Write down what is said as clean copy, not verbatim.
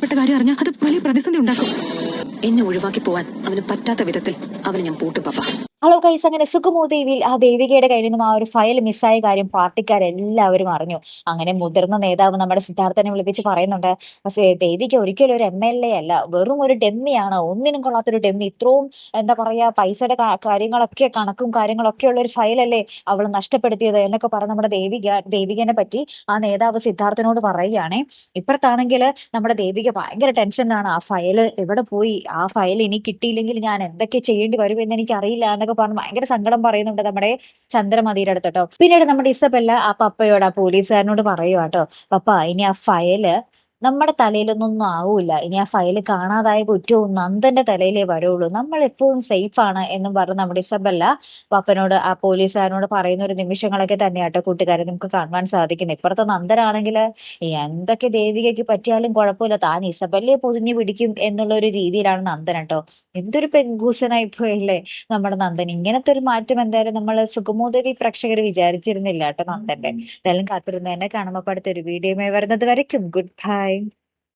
നഷ്ടപ്പെട്ട കാര്യം അറിഞ്ഞാൽ അത് വലിയ പ്രതിസന്ധി ഉണ്ടാക്കും. എന്നെ ഒഴിവാക്കി പോവാൻ അവന് പറ്റാത്ത വിധത്തിൽ അവന് ഞാൻ പൂട്ടും പപ്പ. ഹലോ ഗൈസ്, അങ്ങനെ സുഗമോദേവിയിൽ ആ ദേവികയുടെ കയ്യിൽ നിന്നും ആ ഒരു ഫയൽ മിസ്സായ കാര്യം പാർട്ടിക്കാരെല്ലാവരും അറിഞ്ഞു. അങ്ങനെ മുതിർന്ന നേതാവ് നമ്മുടെ സിദ്ധാർത്ഥനെ വിളിപ്പിച്ച് പറയുന്നുണ്ട്, പക്ഷേ ദേവിക ഒരിക്കലും ഒരു MLA അല്ല, വെറും ഒരു ഡെമ്മിയാണ്, ഒന്നിനും കൊള്ളാത്തൊരു ഡെമ്മി. ഇത്രയും എന്താ പറയാ പൈസയുടെ കാര്യങ്ങളൊക്കെ കണക്കും കാര്യങ്ങളൊക്കെ ഉള്ള ഒരു ഫയലല്ലേ അവൾ നഷ്ടപ്പെടുത്തിയത് എന്നൊക്കെ പറഞ്ഞ് നമ്മുടെ ദേവികനെ പറ്റി ആ നേതാവ് സിദ്ധാർത്ഥനോട് പറയുകയാണേ. ഇപ്പുറത്താണെങ്കിൽ നമ്മുടെ ദേവിക ഭയങ്കര ടെൻഷനിലാണ്. ആ ഫയൽ എവിടെ പോയി, ആ ഫയൽ ഇനി കിട്ടിയില്ലെങ്കിൽ ഞാൻ എന്തൊക്കെ ചെയ്യേണ്ടി വരും എന്ന് എനിക്ക് അറിയില്ല എന്നൊക്കെ പറഞ്ഞ് ഭയങ്കര സങ്കടം പറയുന്നുണ്ട് നമ്മുടെ ചന്ദ്രമതിയുടെ അടുത്ത് കേട്ടോ. പിന്നീട് നമ്മുടെ ഇസബെല്ല ആ പപ്പയോട്, ആ പോലീസുകാരനോട് പറയുക കേട്ടോ, പപ്പ ഇനി ആ ഫയല് നമ്മുടെ തലയിലൊന്നും ആവൂല, ഇനി ആ ഫയല് കാണാതായ കുറ്റവും നന്ദന്റെ തലയിലേ വരുള്ളൂ, നമ്മൾ എപ്പോഴും സേഫ് ആണ് എന്നും പറഞ്ഞ് നമ്മുടെ ഇസബെല്ല പപ്പനോട്, ആ പോലീസുകാരനോട് പറയുന്ന ഒരു നിമിഷങ്ങളൊക്കെ തന്നെയാട്ടോ കൂട്ടുകാരെ നമുക്ക് കാണുവാൻ സാധിക്കുന്നത്. ഇപ്പുറത്തെ നന്ദനാണെങ്കിൽ എന്തൊക്കെ ദേവികയ്ക്ക് പറ്റിയാലും കുഴപ്പമില്ല, താൻ ഇസബെല്ലയെ പൊതിഞ്ഞു പിടിക്കും എന്നുള്ള ഒരു രീതിയിലാണ് നന്ദൻ കേട്ടോ. എന്തൊരു പെങ്കൂസനായി പോയല്ലേ നമ്മുടെ നന്ദൻ. ഇങ്ങനത്തെ ഒരു മാറ്റം എന്തായാലും നമ്മൾ സുഗമോദേവി പ്രേക്ഷകർ വിചാരിച്ചിരുന്നില്ല കേട്ടോ നന്ദന്റെ. എന്തായാലും കാത്തിരുന്ന് തന്നെ കാണുമ്പോൾ അടുത്തൊരു വീഡിയോയുമായി വരുന്നത് വരയ്ക്കും ഗുഡ് ബൈ.